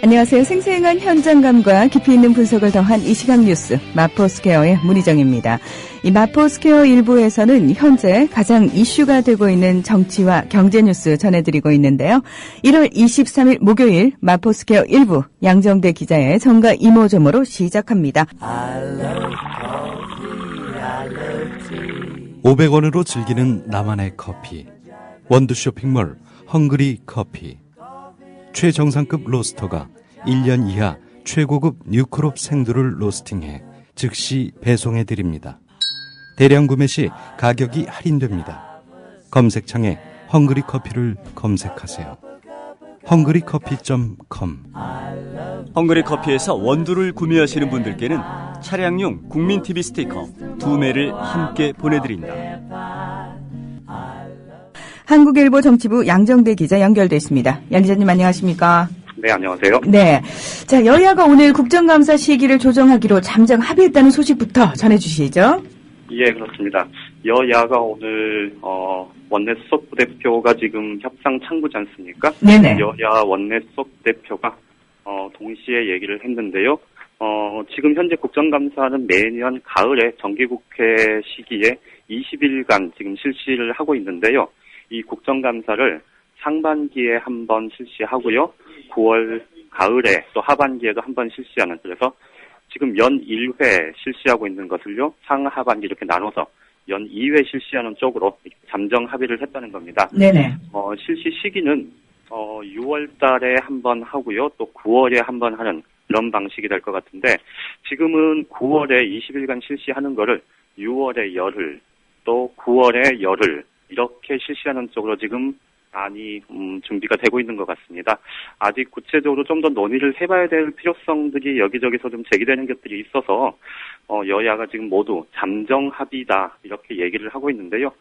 안녕하세요. 생생한 현장감과 깊이 있는 분석을 더한 이 시각 뉴스 마포스퀘어의 문희정입니다. 이 마포스퀘어 1부에서는 현재 가장 이슈가 되고 있는 정치와 경제 뉴스 전해드리고 있는데요. 1월 23일 목요일 마포스퀘어 1부 양정대 기자의 정가 이모저모로 시작합니다. 500원으로 즐기는 나만의 커피. 원두 쇼핑몰 헝그리 커피. 최정상급 로스터가 1년 이하 최고급 뉴크롭 생두를 로스팅해 즉시 배송해드립니다. 대량 구매 시 가격이 할인됩니다. 검색창에 헝그리 커피를 검색하세요. 헝그리커피.com. 헝그리 커피에서 원두를 구매하시는 분들께는 차량용 국민TV 스티커 2매를 함께 보내드린다. 한국일보 정치부 양정대 기자 연결돼 있습니다. 양 기자님 안녕하십니까? 네, 안녕하세요. 네. 자, 여야가 오늘 국정감사 시기를 조정하기로 잠정 합의했다는 소식부터 전해주시죠. 예, 그렇습니다. 여야가 오늘 원내 수석 부대표가 지금 협상 창구지 않습니까? 네네. 여야 원내 수석 대표가 동시에 얘기를 했는데요. 지금 현재 국정감사는 매년 가을에 정기국회 시기에 20일간 지금 실시를 하고 있는데요. 이 국정감사를 상반기에 한 번 실시하고요. 9월 가을에 또 하반기에도 한 번 실시하는, 그래서 지금 연 1회 실시하고 있는 것을요. 상하반기 이렇게 나눠서 연 2회 실시하는 쪽으로 잠정 합의를 했다는 겁니다. 네네. 실시 시기는 6월 달에 한 번 하고요. 또 9월에 한 번 하는 그런 방식이 될 것 같은데, 지금은 9월에 20일간 실시하는 거를 6월에 열흘, 또 9월에 열흘 이렇게 실시하는 쪽으로 지금 많이 준비가 되고 있는 것 같습니다. 아직 구체적으로 좀 더 논의를 해봐야 될 필요성들이 여기저기서 좀 제기되는 것들이 있어서 여야가 지금 모두 잠정 합의다 이렇게 얘기를 하고 있는데요.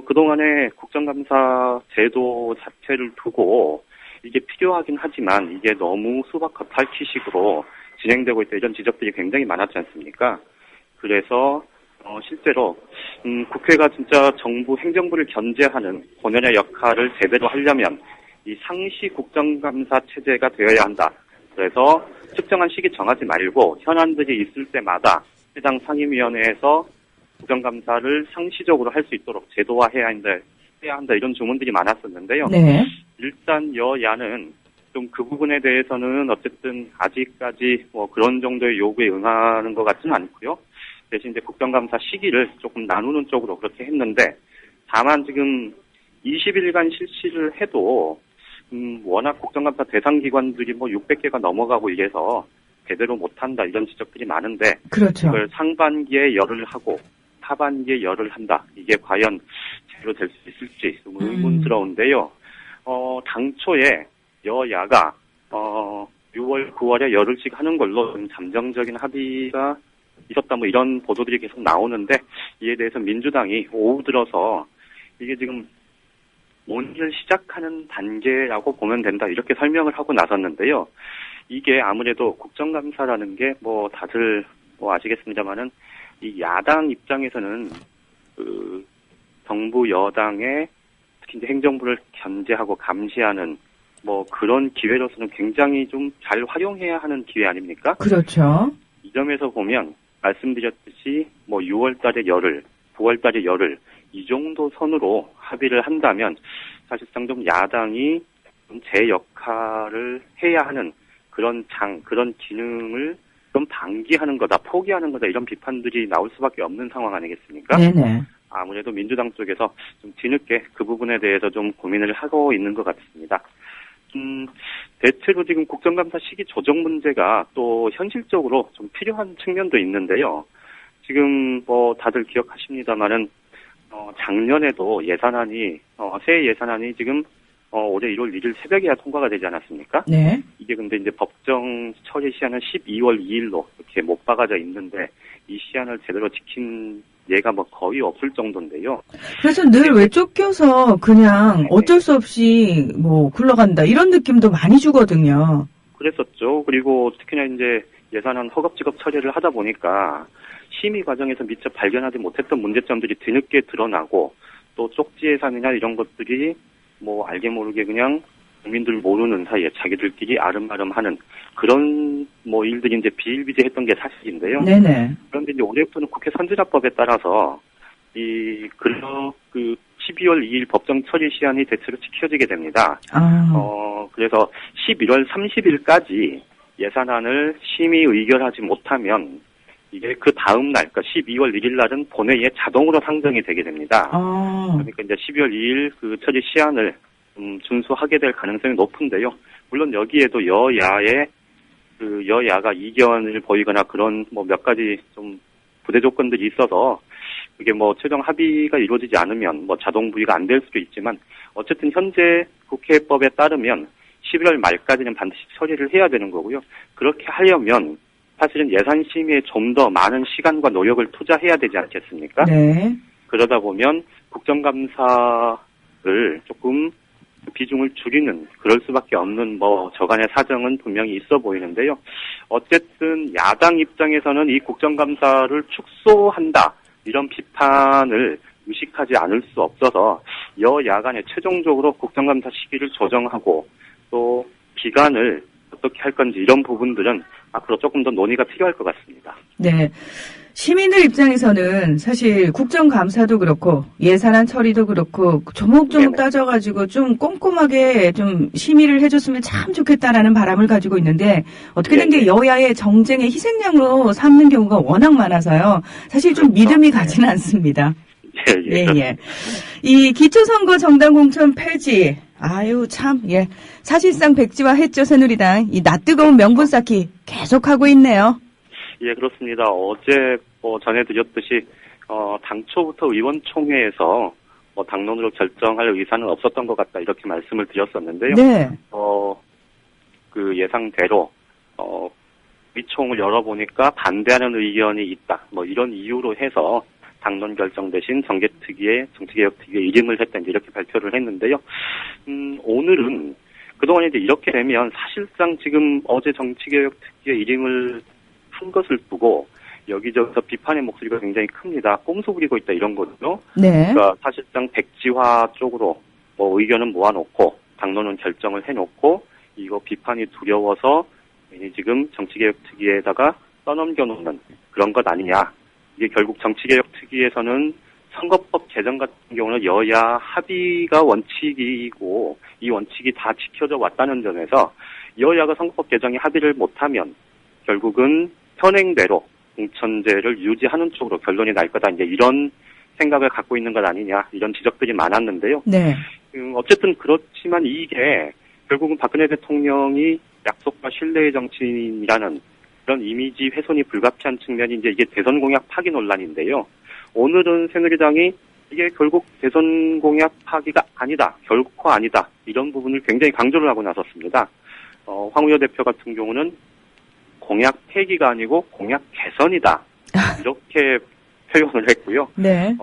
그동안에 국정감사 제도 자체를 두고 이게 필요하긴 하지만 이게 너무 수박 겉핥기식으로 진행되고 있다 이런 지적들이 굉장히 많았지 않습니까? 그래서 실제로 국회가 진짜 정부 행정부를 견제하는 본연의 역할을 제대로 하려면 이 상시 국정감사 체제가 되어야 한다. 그래서 특정한 시기 정하지 말고 현안들이 있을 때마다 해당 상임위원회에서 국정감사를 상시적으로 할 수 있도록 제도화해야 한다 이런 주문들이 많았었는데요. 네. 일단 여야는 좀 그 부분에 대해서는 어쨌든 아직까지 뭐 그런 정도의 요구에 응하는 것 같지는 않고요. 대신 이제 국정감사 시기를 조금 나누는 쪽으로 그렇게 했는데, 다만 지금 20일간 실시를 해도 워낙 국정감사 대상 기관들이 뭐 600개가 넘어가고 이래서 제대로 못한다 이런 지적들이 많은데, 그렇죠. 이걸 상반기에 열흘 하고 하반기에 열흘 한다. 이게 과연 제대로 될 수 있을지 좀 의문스러운데요. 당초에 여야가 6월, 9월에 열흘씩 하는 걸로 좀 잠정적인 합의가 있었다 뭐 이런 보도들이 계속 나오는데, 이에 대해서 민주당이 오후 들어서 이게 지금 논의를 시작하는 단계라고 보면 된다 이렇게 설명을 하고 나섰는데요. 이게 아무래도 국정감사라는 게 뭐 다들 뭐 아시겠습니다만은 이 야당 입장에서는 그 정부 여당의 특히 이제 행정부를 견제하고 감시하는 뭐 그런 기회로서는 굉장히 좀 잘 활용해야 하는 기회 아닙니까? 그렇죠. 이 점에서 보면 말씀드렸듯이 뭐 6월 달에 열흘, 9월 달에 열흘 이 정도 선으로 합의를 한다면 사실상 좀 야당이 좀 제 역할을 해야 하는 그런 그런 기능을 좀 방기하는 거다, 포기하는 거다 이런 비판들이 나올 수밖에 없는 상황 아니겠습니까? 네네. 아무래도 민주당 쪽에서 좀 뒤늦게 그 부분에 대해서 좀 고민을 하고 있는 것 같습니다. 대체로 지금 국정감사 시기 조정 문제가 또 현실적으로 좀 필요한 측면도 있는데요. 지금 뭐 다들 기억하십니다만은 작년에도 예산안이 새 예산안이 지금 올해 1월 1일 새벽에야 통과가 되지 않았습니까? 네. 이게 근데 이제 법정 처리 시한은 12월 2일로 이렇게 못 박아져 있는데 이 시한을 제대로 지킨 예가 뭐 거의 없을 정도인데요. 그래서 늘 왜 쫓겨서 그냥 어쩔 수 없이 뭐 굴러간다 이런 느낌도 많이 주거든요. 그랬었죠. 그리고 특히나 이제 예산안 허겁지겁 처리를 하다 보니까 심의 과정에서 미처 발견하지 못했던 문제점들이 뒤늦게 드러나고 또 쪽지 예산이나 이런 것들이 뭐 알게 모르게 그냥 국민들 모르는 사이에 자기들끼리 아름아름하는 그런 뭐 일들이 이제 비일비재했던 게 사실인데요. 네네. 그런데 이제 올해부터는 국회 선진화법에 따라서 그 12월 2일 법정 처리 시한이 대체로 지켜지게 됩니다. 그래서 11월 30일까지 예산안을 심의 의결하지 못하면 이게 그 다음 날, 그러니까 12월 1일 날은 본회의에 자동으로 상정이 되게 됩니다. 그러니까 이제 12월 2일 그 처리 시한을 준수하게 될 가능성이 높은데요. 물론 여기에도 여야가 이견을 보이거나 그런 뭐 몇 가지 좀 부대 조건들이 있어서 그게 뭐 최종 합의가 이루어지지 않으면 뭐 자동 부의가 안 될 수도 있지만 어쨌든 현재 국회법에 따르면 11월 말까지는 반드시 처리를 해야 되는 거고요. 그렇게 하려면 사실은 예산 심의에 좀 더 많은 시간과 노력을 투자해야 되지 않겠습니까? 네. 그러다 보면 국정감사를 조금 비중을 줄이는 그럴 수밖에 없는 뭐 저간의 사정은 분명히 있어 보이는데요. 어쨌든 야당 입장에서는 이 국정감사를 축소한다 이런 비판을 의식하지 않을 수 없어서 여야 간에 최종적으로 국정감사 시기를 조정하고 또 기간을 어떻게 할 건지 이런 부분들은 앞으로 조금 더 논의가 필요할 것 같습니다. 네. 시민들 입장에서는 사실 국정감사도 그렇고 예산안 처리도 그렇고 조목조목 따져가지고 좀 꼼꼼하게 좀 심의를 해줬으면 참 좋겠다라는 바람을 가지고 있는데 어떻게 된 게 여야의 정쟁의 희생양으로 삼는 경우가 워낙 많아서요. 사실 좀 믿음이 가지는 않습니다. 예. 이 기초선거 정당 공천 폐지. 아유, 참, 예. 사실상 백지화 했죠, 새누리당. 이 낯뜨거운 명분 쌓기 계속하고 있네요. 예, 그렇습니다. 어제 전해드렸듯이 당초부터 의원총회에서 당론으로 결정할 의사는 없었던 것 같다 이렇게 말씀을 드렸었는데요. 네. 그 예상대로 위총을 열어보니까 반대하는 의견이 있다. 뭐 이런 이유로 해서 당론 결정 대신 정치개혁특위에 일임을 했다 이렇게 발표를 했는데요. 오늘은 그동안 이제 이렇게 되면 사실상 지금 어제 정치개혁특위에 일임을 한 것을 두고 여기저기서 비판의 목소리가 굉장히 큽니다. 꼼수 부리고 있다 이런 거죠. 네. 그러니까 사실상 백지화 쪽으로 뭐 의견은 모아놓고 당론은 결정을 해놓고 이거 비판이 두려워서 지금 정치개혁특위에다가 떠넘겨놓는 그런 것 아니냐. 이게 결국 정치개혁특위에서는 선거법 개정 같은 경우는 여야 합의가 원칙이고 이 원칙이 다 지켜져 왔다는 점에서 여야가 선거법 개정에 합의를 못하면 결국은 현행대로 공천제를 유지하는 쪽으로 결론이 날 거다. 이제 이런 생각을 갖고 있는 것 아니냐 이런 지적들이 많았는데요. 네. 어쨌든 그렇지만 이게 결국은 박근혜 대통령이 약속과 신뢰의 정치인이라는 그런 이미지 훼손이 불가피한 측면이 이제 이게 대선 공약 파기 논란인데요. 오늘은 새누리당이 이게 결국 대선 공약 파기가 아니다, 결코 아니다 이런 부분을 굉장히 강조를 하고 나섰습니다. 황우여 대표 같은 경우는 공약 폐기가 아니고 공약 개선이다 이렇게 표현을 했고요. 네.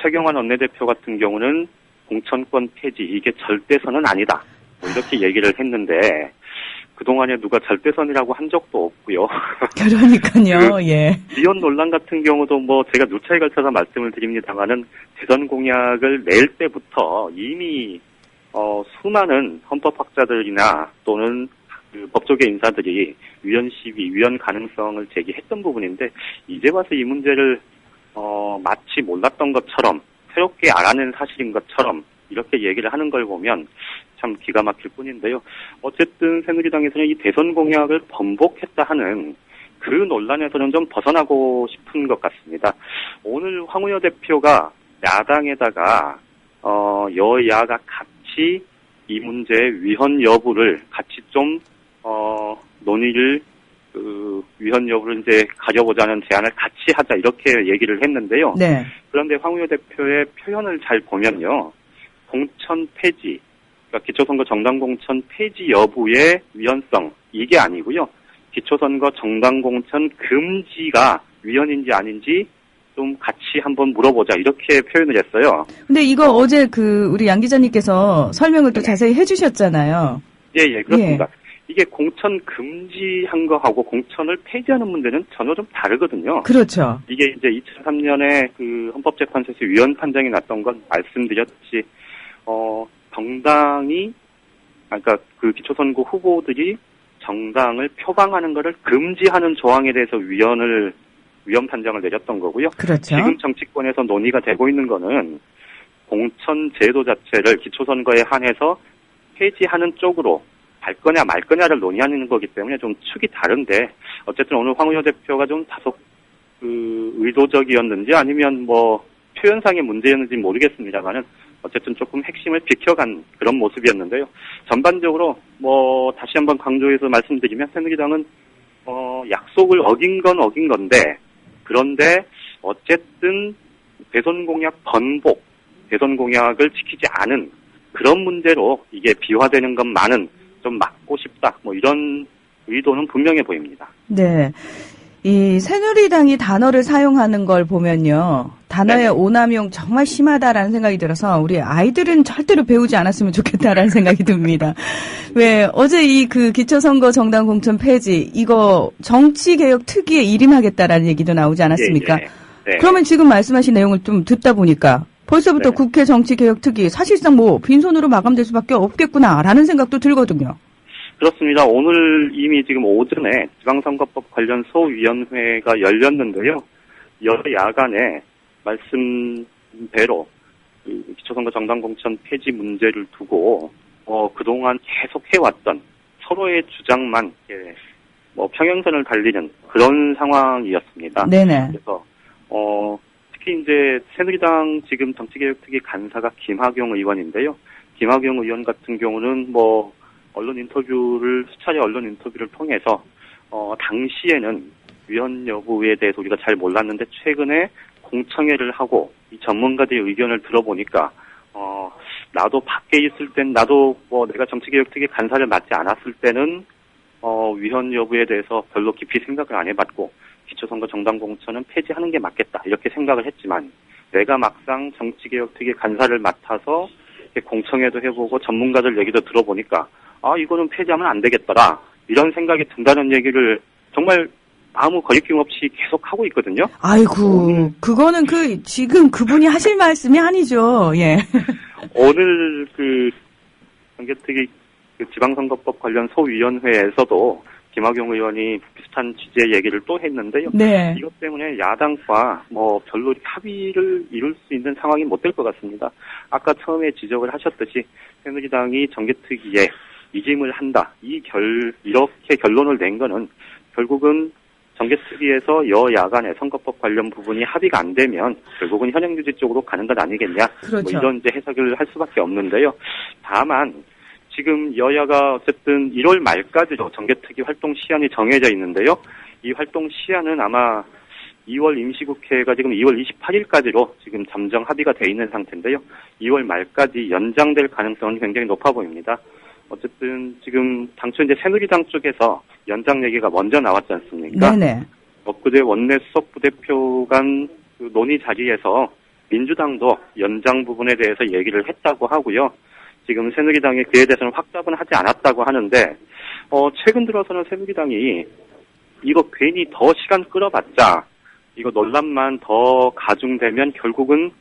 최경환 원내대표 같은 경우는 공천권 폐지 이게 절대선은 아니다 뭐 이렇게 얘기를 했는데 그동안에 누가 절대선이라고 한 적도 없고요. 그러니까요. 예. 지연 논란 같은 경우도 뭐 제가 누차에 걸쳐서 말씀을 드립니다만은 대선 공약을 낼 때부터 이미 수많은 헌법학자들이나 또는 그 법조계 인사들이 위헌 시비, 위헌 가능성을 제기했던 부분인데 이제 와서 이 문제를 마치 몰랐던 것처럼 새롭게 알아낸 사실인 것처럼 이렇게 얘기를 하는 걸 보면 참 기가 막힐 뿐인데요. 어쨌든 새누리당에서는 이 대선 공약을 번복했다 하는 그 논란에서는 좀 벗어나고 싶은 것 같습니다. 오늘 황우여 대표가 야당에다가 여야가 같이 이 문제의 위헌 여부를 같이 좀 논의를 위헌 여부를 이제 가려보자는 제안을 같이 하자 이렇게 얘기를 했는데요. 네. 그런데 황우여 대표의 표현을 잘 보면요. 공천 폐지, 그러니까 기초선거 정당 공천 폐지 여부의 위헌성 이게 아니고요. 기초선거 정당 공천 금지가 위헌인지 아닌지 좀 같이 한번 물어보자 이렇게 표현을 했어요. 근데 이거 어제 우리 양 기자님께서 설명을 또 자세히 해주셨잖아요. 예, 그렇습니다. 예. 이게 공천 금지한 거하고 공천을 폐지하는 문제는 전혀 좀 다르거든요. 그렇죠. 이게 이제 2003년에 그 헌법재판소에서 위헌 판정이 났던 건 말씀드렸듯이 정당이, 그러니까 그 기초선거 후보들이 정당을 표방하는 것을 금지하는 조항에 대해서 위헌 판정을 내렸던 거고요. 그렇죠. 지금 정치권에서 논의가 되고 있는 거는 공천 제도 자체를 기초선거에 한해서 폐지하는 쪽으로 갈 거냐 말 거냐를 논의하는 거기 때문에 좀 축이 다른데, 어쨌든 오늘 황운여 대표가 좀 다소 의도적이었는지 아니면 뭐 표현상의 문제였는지 모르겠습니다만은 어쨌든 조금 핵심을 비켜간 그런 모습이었는데요. 전반적으로 뭐 다시 한번 강조해서 말씀드리면 새누리당은 약속을 어긴 건 어긴 건데, 그런데 어쨌든 대선 공약 번복, 대선 공약을 지키지 않은 그런 문제로 이게 비화되는 것만은 좀 막고 싶다, 뭐 이런 의도는 분명해 보입니다. 네. 이 새누리당이 단어를 사용하는 걸 보면요, 단어의 네. 오남용 정말 심하다라는 생각이 들어서 우리 아이들은 절대로 배우지 않았으면 좋겠다라는 생각이 듭니다. 왜 어제 이 그 기초선거 정당 공천 폐지 이거 정치개혁 특위에 일임하겠다라는 얘기도 나오지 않았습니까? 예, 예. 네. 그러면 지금 말씀하신 내용을 좀 듣다 보니까 벌써부터 네. 국회 정치개혁 특위 사실상 뭐 빈손으로 마감될 수밖에 없겠구나라는 생각도 들거든요. 그렇습니다. 오늘 이미 지금 오전에 지방선거법 관련 소위원회가 열렸는데요. 여야간에 말씀대로 기초선거 정당 공천 폐지 문제를 두고 그동안 계속 해왔던 서로의 주장만 평행선을 달리는 그런 상황이었습니다. 네네. 그래서 특히 이제 새누리당 지금 정치개혁특위 간사가 김학용 의원인데요. 김학용 의원 같은 경우는 수차례 언론 인터뷰를 통해서 당시에는 위헌 여부에 대해서 우리가 잘 몰랐는데 최근에 공청회를 하고 이 전문가들의 의견을 들어보니까 나도 밖에 있을 땐 나도 내가 정치개혁특위 간사를 맡지 않았을 때는 위헌 여부에 대해서 별로 깊이 생각을 안 해봤고 기초선거 정당 공천은 폐지하는 게 맞겠다 이렇게 생각을 했지만, 내가 막상 정치개혁특위 간사를 맡아서 공청회도 해보고 전문가들 얘기도 들어보니까 이거는 폐지하면 안 되겠더라 이런 생각이 든다는 얘기를 정말 아무 거리낌 없이 계속 하고 있거든요. 아이고, 그거는 지금 그분이 하실 말씀이 아니죠. 예. 오늘 정개특위 지방선거법 관련 소위원회에서도 김학용 의원이 비슷한 취지의 얘기를 또 했는데요. 네. 이것 때문에 야당과 별로 합의를 이룰 수 있는 상황이 못 될 것 같습니다. 아까 처음에 지적을 하셨듯이 새누리당이 정개특위에 이임을 한다. 이렇게 결론을 낸 거는 결국은 정개특위에서 여야 간의 선거법 관련 부분이 합의가 안 되면 결국은 현행유지 쪽으로 가는 것 아니겠냐. 그렇죠. 이런 이제 해석을 할 수밖에 없는데요. 다만 지금 여야가 어쨌든 1월 말까지도 정개특위 활동 시한이 정해져 있는데요. 이 활동 시한은 아마 2월 임시국회가 지금 2월 28일까지로 지금 잠정 합의가 돼 있는 상태인데요. 2월 말까지 연장될 가능성은 굉장히 높아 보입니다. 어쨌든 지금 당초 이제 새누리당 쪽에서 연장 얘기가 먼저 나왔지 않습니까? 네네. 엊그제 원내 수석 부대표 간 논의 자리에서 민주당도 연장 부분에 대해서 얘기를 했다고 하고요. 지금 새누리당이 그에 대해서는 확답은 하지 않았다고 하는데, 최근 들어서는 새누리당이 이거 괜히 더 시간 끌어봤자 이거 논란만 더 가중되면 결국은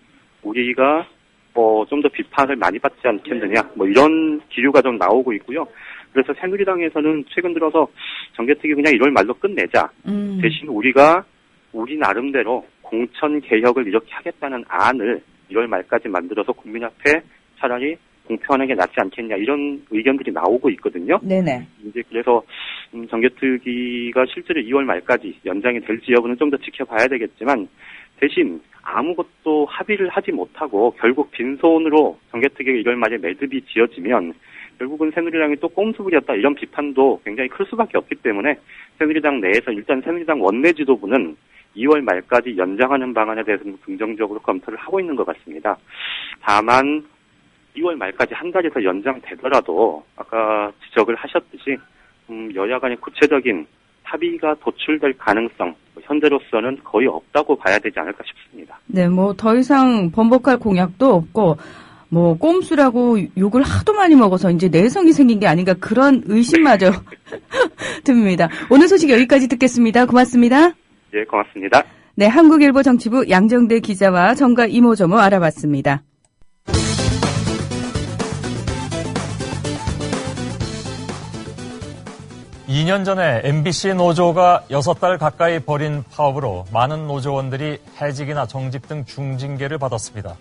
우리가 좀 더 비판을 많이 받지 않겠느냐, 이런 기류가 좀 나오고 있고요. 그래서 새누리당에서는 최근 들어서 정개특위 그냥 1월 말로 끝내자. 대신 우리 나름대로 공천 개혁을 이렇게 하겠다는 안을 1월 말까지 만들어서 국민 앞에 차라리 공표하는 게 낫지 않겠냐, 이런 의견들이 나오고 있거든요. 네네. 이제 그래서 정개특위가 실제로 2월 말까지 연장이 될지 여부는 좀 더 지켜봐야 되겠지만, 대신 아무것도 합의를 하지 못하고 결국 빈손으로 정개특위가 1월 말에 매듭이 지어지면 결국은 새누리당이 또 꼼수 부렸다, 이런 비판도 굉장히 클 수밖에 없기 때문에 새누리당 내에서 일단 새누리당 원내 지도부는 2월 말까지 연장하는 방안에 대해서는 긍정적으로 검토를 하고 있는 것 같습니다. 다만 2월 말까지 한 달이 더 연장되더라도 아까 지적을 하셨듯이 여야 간의 구체적인 합의가 도출될 가능성, 현재로서는 거의 없다고 봐야 되지 않을까 싶습니다. 네, 더 이상 번복할 공약도 없고, 꼼수라고 욕을 하도 많이 먹어서 이제 내성이 생긴 게 아닌가, 그런 의심마저 듭니다. 오늘 소식 여기까지 듣겠습니다. 고맙습니다. 예, 고맙습니다. 네, 한국일보 정치부 양정대 기자와 정가 이모저모 알아봤습니다. 2년 전에 MBC 노조가 6달 가까이 벌인 파업으로 많은 노조원들이 해직이나 정직 등 중징계를 받았습니다.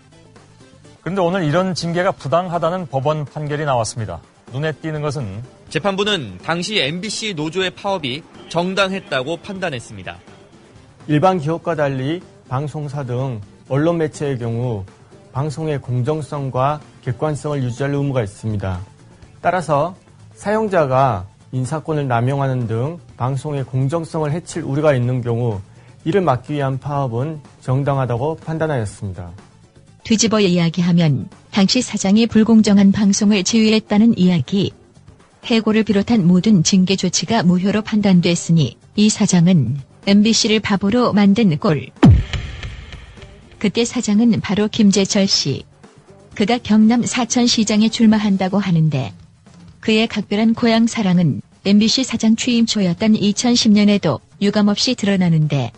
그런데 오늘 이런 징계가 부당하다는 법원 판결이 나왔습니다. 눈에 띄는 것은 재판부는 당시 MBC 노조의 파업이 정당했다고 판단했습니다. 일반 기업과 달리 방송사 등 언론 매체의 경우 방송의 공정성과 객관성을 유지할 의무가 있습니다. 따라서 사용자가 인사권을 남용하는 등 방송의 공정성을 해칠 우려가 있는 경우 이를 막기 위한 파업은 정당하다고 판단하였습니다. 뒤집어 이야기하면 당시 사장이 불공정한 방송을 지휘했다는 이야기. 해고를 비롯한 모든 징계 조치가 무효로 판단됐으니 이 사장은 MBC를 바보로 만든 꼴. 그때 사장은 바로 김재철 씨. 그가 경남 사천시장에 출마한다고 하는데 그의 각별한 고향 사랑은 MBC 사장 취임 초였던 2010년에도 유감없이 드러나는데.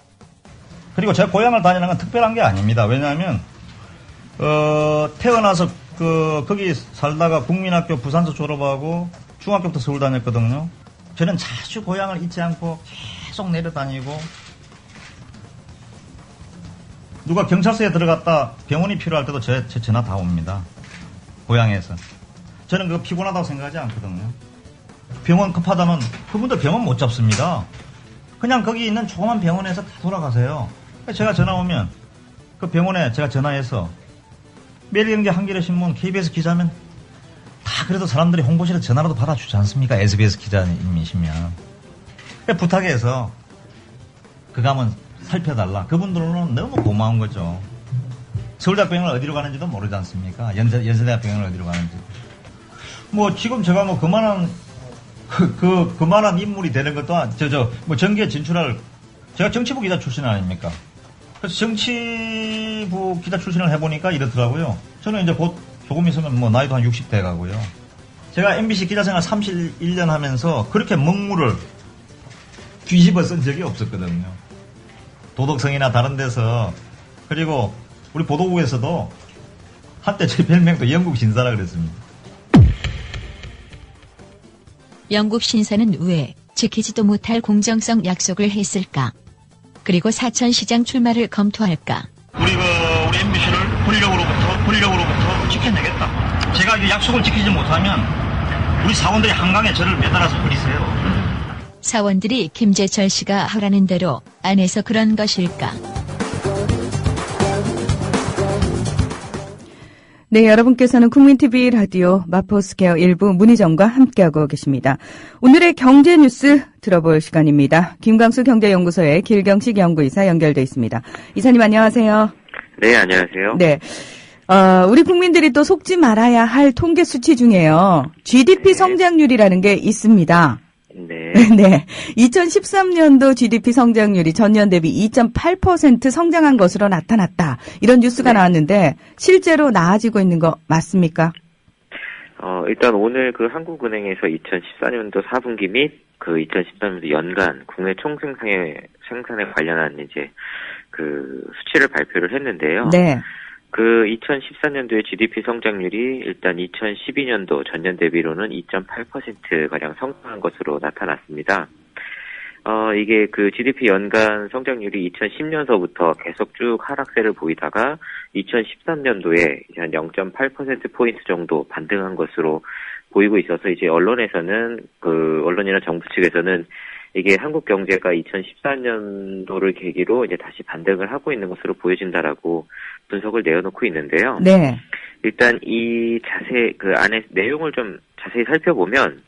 그리고 제 고향을 다니는 건 특별한 게 아닙니다. 왜냐하면 태어나서 거기 살다가 국민학교 부산서 졸업하고 중학교부터 서울 다녔거든요. 저는 자주 고향을 잊지 않고 계속 내려다니고 누가 경찰서에 들어갔다 병원이 필요할 때도 제 전화 다 옵니다. 고향에서. 저는 그거 피곤하다고 생각하지 않거든요. 병원 급하다면 그분들 병원 못 잡습니다. 그냥 거기 있는 조그만 병원에서 다 돌아가세요. 제가 전화 오면 그 병원에 제가 전화해서 매일경제 한겨레신문 KBS 기자면 다 그래도 사람들이 홍보실에 전화라도 받아주지 않습니까? SBS 기자님이시면. 부탁해서 그거 한번 살펴달라. 그분들은 너무 고마운 거죠. 서울대학병원을 어디로 가는지도 모르지 않습니까? 연세대학병원을 어디로 가는지. 뭐 지금 제가 뭐 그만한 인물이 되는 것도 정계에 진출할 제가 정치부 기자 출신 아닙니까? 그래서 정치부 기자 출신을 해보니까 이렇더라고요. 저는 이제 곧 조금 있으면 뭐 나이도 한 60대 가고요. 제가 MBC 기자생활 31년 하면서 그렇게 먹물을 뒤집어 쓴 적이 없었거든요. 도덕성이나 다른 데서. 그리고 우리 보도국에서도 한때 제 별명도 영국 신사라 그랬습니다. 영국 신사는 왜 지키지도 못할 공정성 약속을 했을까? 그리고 사천시장 출마를 검토할까? 우리 MBC를 권력으로부터 지켜내겠다. 제가 이 약속을 지키지 못하면 우리 사원들이 한강에 저를 매달아서 버리세요. 사원들이 김재철 씨가 하라는 대로 안 해서 그런 것일까? 네, 여러분께서는 국민TV 라디오 마포스퀘어 일부 문희정과 함께하고 계십니다. 오늘의 경제 뉴스 들어볼 시간입니다. 김광수 경제연구소의 길경식 연구이사 연결돼 있습니다. 이사님 안녕하세요. 네, 안녕하세요. 네. 우리 국민들이 또 속지 말아야 할 통계 수치 중에요. GDP 성장률이라는 게 있습니다. 네. 네. 2013년도 GDP 성장률이 전년 대비 2.8% 성장한 것으로 나타났다. 이런 뉴스가 나왔는데 실제로 나아지고 있는 거 맞습니까? 일단 오늘 그 한국은행에서 2014년도 4분기 및 그 2013년도 연간 국내 총생산에 관련한 이제 그 수치를 발표를 했는데요. 네. 그 2014년도의 GDP 성장률이 일단 2012년도 전년 대비로는 2.8%가량 성장한 것으로 나타났습니다. 이게 그 GDP 연간 성장률이 2010년서부터 계속 쭉 하락세를 보이다가 2013년도에 이제 한 0.8%포인트 정도 반등한 것으로 보이고 있어서 이제 언론이나 정부 측에서는 이게 한국 경제가 2014년도를 계기로 이제 다시 반등을 하고 있는 것으로 보여진다라고 분석을 내어놓고 있는데요. 네. 일단 그 안에 내용을 좀 자세히 살펴보면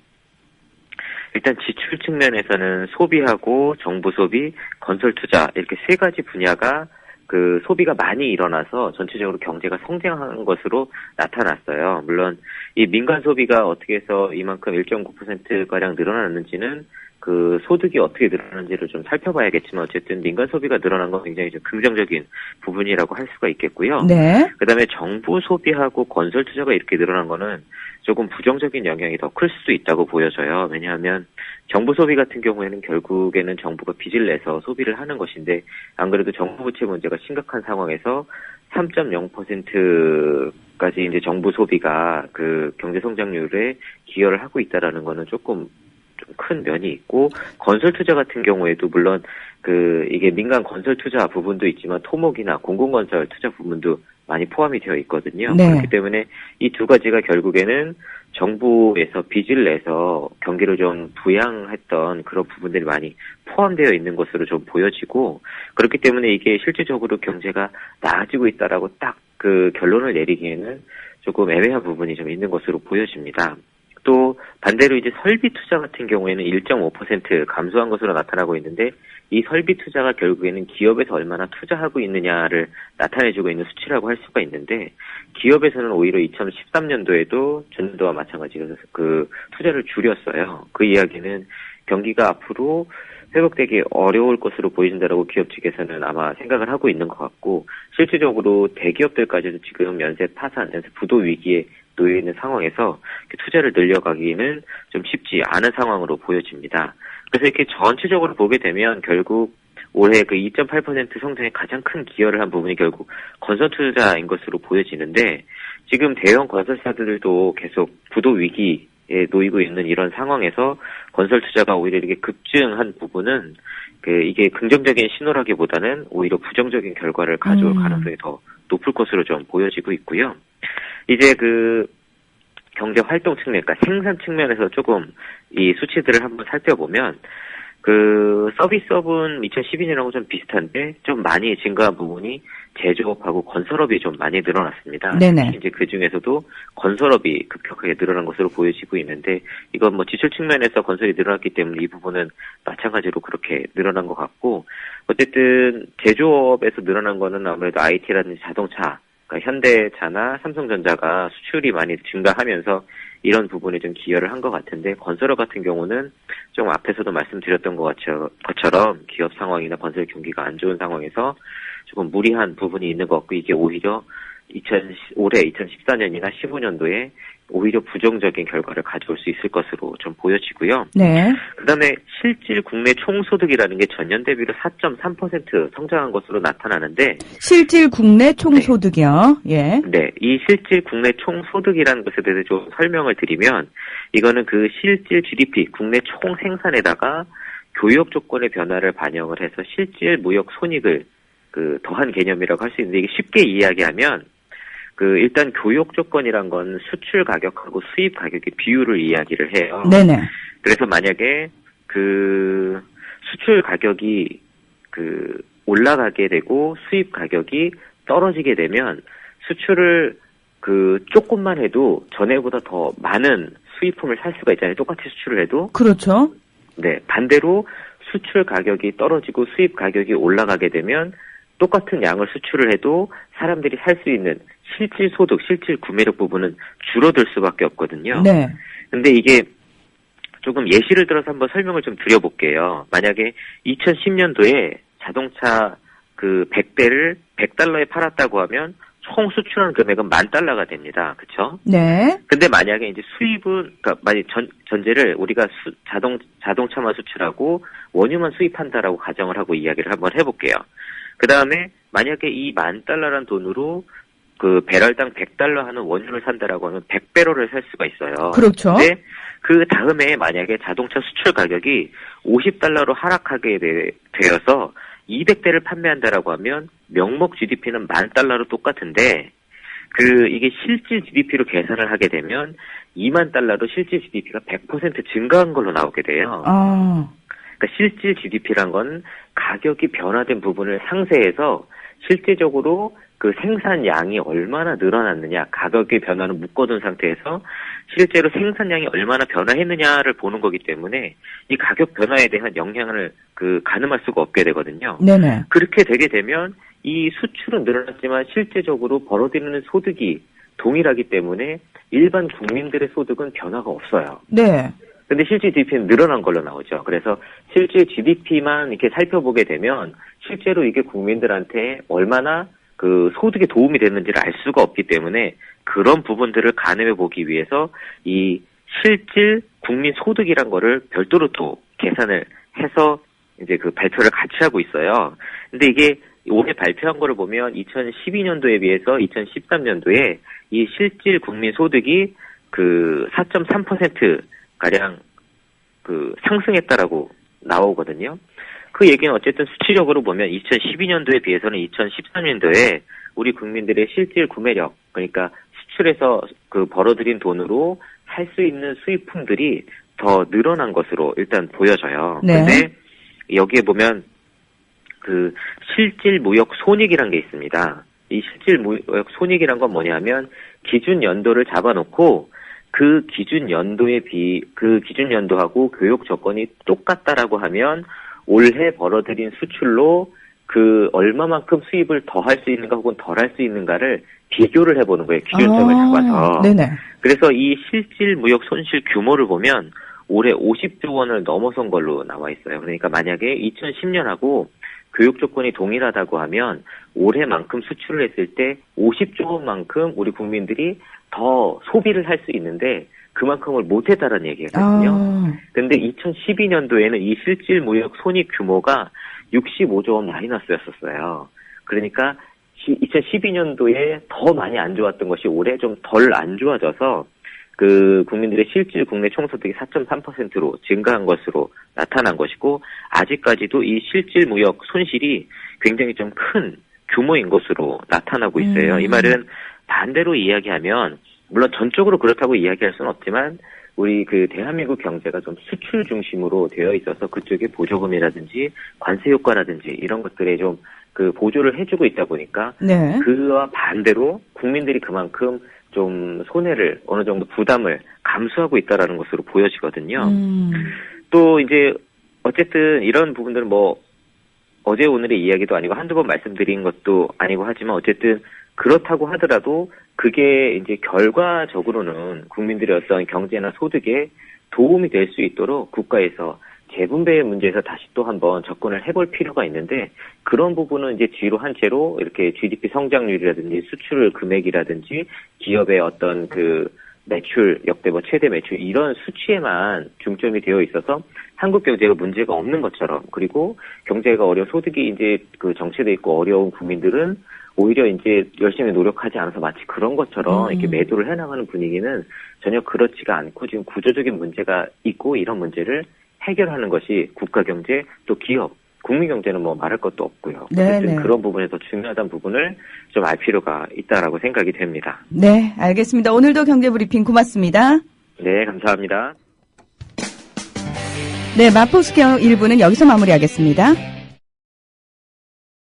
일단 지출 측면에서는 소비하고 정부 소비, 건설 투자 이렇게 세 가지 분야가 그 소비가 많이 일어나서 전체적으로 경제가 성장한 것으로 나타났어요. 물론 이 민간 소비가 어떻게 해서 이만큼 1.9%가량 늘어났는지는 그 소득이 어떻게 늘어나는지를 좀 살펴봐야겠지만 어쨌든 민간 소비가 늘어난 건 굉장히 좀 긍정적인 부분이라고 할 수가 있겠고요. 네. 그다음에 정부 소비하고 건설 투자가 이렇게 늘어난 거는 조금 부정적인 영향이 더 클 수도 있다고 보여져요. 왜냐하면 정부 소비 같은 경우에는 결국에는 정부가 빚을 내서 소비를 하는 것인데 안 그래도 정부 부채 문제가 심각한 상황에서 3.0%까지 이제 정부 소비가 그 경제 성장률에 기여를 하고 있다라는 거는 조금 좀 큰 면이 있고, 건설 투자 같은 경우에도 물론 이게 민간 건설 투자 부분도 있지만 토목이나 공공건설 투자 부분도 많이 포함이 되어 있거든요. 네. 그렇기 때문에 이 두 가지가 결국에는 정부에서 빚을 내서 경기를 좀 부양했던 그런 부분들이 많이 포함되어 있는 것으로 좀 보여지고, 그렇기 때문에 이게 실질적으로 경제가 나아지고 있다라고 딱 결론을 내리기에는 조금 애매한 부분이 좀 있는 것으로 보여집니다. 또 반대로 이제 설비 투자 같은 경우에는 1.5% 감소한 것으로 나타나고 있는데, 이 설비 투자가 결국에는 기업에서 얼마나 투자하고 있느냐를 나타내주고 있는 수치라고 할 수가 있는데, 기업에서는 오히려 2013년도에도 전년도와 마찬가지로 투자를 줄였어요. 그 이야기는 경기가 앞으로 회복되기 어려울 것으로 보인다라고 기업 측에서는 아마 생각을 하고 있는 것 같고, 실질적으로 대기업들까지도 지금 연쇄 파산, 연쇄 부도 위기에 놓여 있는 상황에서 투자를 늘려가기는 좀 쉽지 않은 상황으로 보여집니다. 그래서 이렇게 전체적으로 보게 되면 결국 올해 2.8% 성장에 가장 큰 기여를 한 부분이 결국 건설 투자인 것으로 보여지는데, 지금 대형 건설사들도 계속 부도 위기에 놓이고 있는 이런 상황에서 건설 투자가 오히려 이렇게 급증한 부분은 이게 긍정적인 신호라기보다는 오히려 부정적인 결과를 가져올 가능성이 더 높을 것으로 좀 보여지고 있고요. 이제 경제 활동 측면, 그러니까 생산 측면에서 조금 이 수치들을 한번 살펴보면, 서비스업은 2012년하고 좀 비슷한데, 좀 많이 증가한 부분이 제조업하고 건설업이 좀 많이 늘어났습니다. 네네. 이제 그 중에서도 건설업이 급격하게 늘어난 것으로 보여지고 있는데, 이건 지출 측면에서 건설이 늘어났기 때문에 이 부분은 마찬가지로 그렇게 늘어난 것 같고, 어쨌든 제조업에서 늘어난 거는 아무래도 IT라든지 자동차, 그러니까 현대차나 삼성전자가 수출이 많이 증가하면서 이런 부분에 좀 기여를 한 것 같은데, 건설업 같은 경우는 좀 앞에서도 말씀드렸던 것처럼 기업 상황이나 건설 경기가 안 좋은 상황에서 조금 무리한 부분이 있는 것 같고, 이게 오히려 올해 2014년이나 15년도에 오히려 부정적인 결과를 가져올 수 있을 것으로 좀 보여지고요. 네. 그다음에 실질 국내 총소득이라는 게 전년 대비로 4.3% 성장한 것으로 나타나는데, 실질 국내 총소득이요. 예. 네, 이 실질 국내 총소득이라는 것에 대해서 좀 설명을 드리면, 이거는 실질 GDP 국내 총생산에다가 교역 조건의 변화를 반영을 해서 실질 무역 손익을 더한 개념이라고 할 수 있는데, 이게 쉽게 이야기하면 일단 교역 조건이란 건 수출 가격하고 수입 가격의 비율을 이야기를 해요. 네네. 그래서 만약에 수출 가격이 올라가게 되고 수입 가격이 떨어지게 되면, 수출을 조금만 해도 전에보다 더 많은 수입품을 살 수가 있잖아요. 똑같이 수출을 해도. 그렇죠. 네, 반대로 수출 가격이 떨어지고 수입 가격이 올라가게 되면 똑같은 양을 수출을 해도 사람들이 살 수 있는 실질 소득, 실질 구매력 부분은 줄어들 수밖에 없거든요. 네. 근데 이게 조금 예시를 들어서 한번 설명을 좀 드려볼게요. 만약에 2010년도에 자동차 100대를 $100에 팔았다고 하면 총 수출한 금액은 $10,000가 됩니다. 그쵸? 네. 근데 만약에 이제 수입은, 만약 전제를 우리가 자동차만 수출하고 원유만 수입한다라고 가정을 하고 이야기를 한번 해볼게요. 그 다음에 만약에 이 $10,000란 돈으로 배럴당 $100 하는 원유를 산다라고 하면 100배럴을 살 수가 있어요. 그렇죠. 근데 그 다음에 만약에 자동차 수출 가격이 $50로 하락하게 되어서 200대를 판매한다라고 하면 명목 GDP는 $10,000로 똑같은데, 이게 실질 GDP로 계산을 하게 되면 $20,000로 실질 GDP가 100% 증가한 걸로 나오게 돼요. 그러니까 실질 GDP란 건 가격이 변화된 부분을 상쇄해서 실제적으로 생산량이 얼마나 늘어났느냐, 가격의 변화는 묶어둔 상태에서 실제로 생산량이 얼마나 변화했느냐를 보는 거기 때문에 이 가격 변화에 대한 영향을 가늠할 수가 없게 되거든요. 네네. 그렇게 되게 되면 이 수출은 늘어났지만 실제적으로 벌어들이는 소득이 동일하기 때문에 일반 국민들의 소득은 변화가 없어요. 네. 근데 실질 GDP는 늘어난 걸로 나오죠. 그래서 실질 GDP만 이렇게 살펴보게 되면 실제로 이게 국민들한테 얼마나 소득에 도움이 됐는지를 알 수가 없기 때문에 그런 부분들을 가늠해 보기 위해서 이 실질 국민 소득이란 거를 별도로 또 계산을 해서 이제 발표를 같이 하고 있어요. 근데 이게 올해 발표한 거를 보면 2012년도에 비해서 2013년도에 이 실질 국민 소득이 4.3% 가량 상승했다라고 나오거든요. 그 얘기는 어쨌든 수치적으로 보면 2012년도에 비해서는 2013년도에 우리 국민들의 실질 구매력, 그러니까 수출해서 그 벌어들인 돈으로 살 수 있는 수입품들이 더 늘어난 것으로 일단 보여져요. 네. 근데 여기에 보면 그 실질 무역 손익이라는 게 있습니다. 이 실질 무역 손익이란 건 뭐냐면 기준 연도를 잡아놓고 그 기준 연도하고 교육 조건이 똑같다라고 하면 올해 벌어들인 수출로 그 얼마만큼 수입을 더 할 수 있는가 혹은 덜 할 수 있는가를 비교를 해보는 거예요. 기준점을 잡아서. 네네. 그래서 이 실질 무역 손실 규모를 보면 올해 50조 원을 넘어선 걸로 나와 있어요. 그러니까 만약에 2010년하고 교육 조건이 동일하다고 하면 올해만큼 수출을 했을 때 50조 원만큼 우리 국민들이 더 소비를 할 수 있는데 그만큼을 못했다는 얘기거든요. 근데 2012년도에는 이 실질 무역 손익 규모가 65조 원 마이너스였었어요. 그러니까 2012년도에 더 많이 안 좋았던 것이 올해 좀 덜 안 좋아져서 그 국민들의 실질 국내 총소득이 4.3%로 증가한 것으로 나타난 것이고 아직까지도 이 실질 무역 손실이 굉장히 좀 큰 규모인 것으로 나타나고 있어요. 이 말은 반대로 이야기하면 물론 전적으로 그렇다고 이야기할 수는 없지만 우리 그 대한민국 경제가 좀 수출 중심으로 되어 있어서 그쪽에 보조금이라든지 관세 효과라든지 이런 것들에 좀 그 보조를 해주고 있다 보니까 네. 그와 반대로 국민들이 그만큼 좀 손해를 어느 정도 부담을 감수하고 있다라는 것으로 보여지거든요. 또 이제 어쨌든 이런 부분들은 뭐 어제 오늘의 이야기도 아니고 한두 번 말씀드린 것도 아니고 하지만 어쨌든 그렇다고 하더라도 그게 이제 결과적으로는 국민들의 어떤 경제나 소득에 도움이 될 수 있도록 국가에서 재분배의 문제에서 다시 또 한번 접근을 해볼 필요가 있는데 그런 부분은 이제 뒤로 한 채로 이렇게 GDP 성장률이라든지 수출 금액이라든지 기업의 어떤 그 매출, 역대 뭐 최대 매출 이런 수치에만 중점이 되어 있어서 한국 경제가 문제가 없는 것처럼 그리고 경제가 어려운 소득이 이제 그 정체돼 있고 어려운 국민들은 오히려 이제 열심히 노력하지 않아서 마치 그런 것처럼 이렇게 매도를 해나가는 분위기는 전혀 그렇지가 않고 지금 구조적인 문제가 있고 이런 문제를 해결하는 것이 국가 경제 또 기업, 국민 경제는 뭐 말할 것도 없고요. 어쨌든 그런 부분에서 중요하다는 부분을 좀 알 필요가 있다라고 생각이 됩니다. 네, 알겠습니다. 오늘도 경제브리핑 고맙습니다. 네, 감사합니다. 네, 마포스퀘어 1부는 여기서 마무리하겠습니다.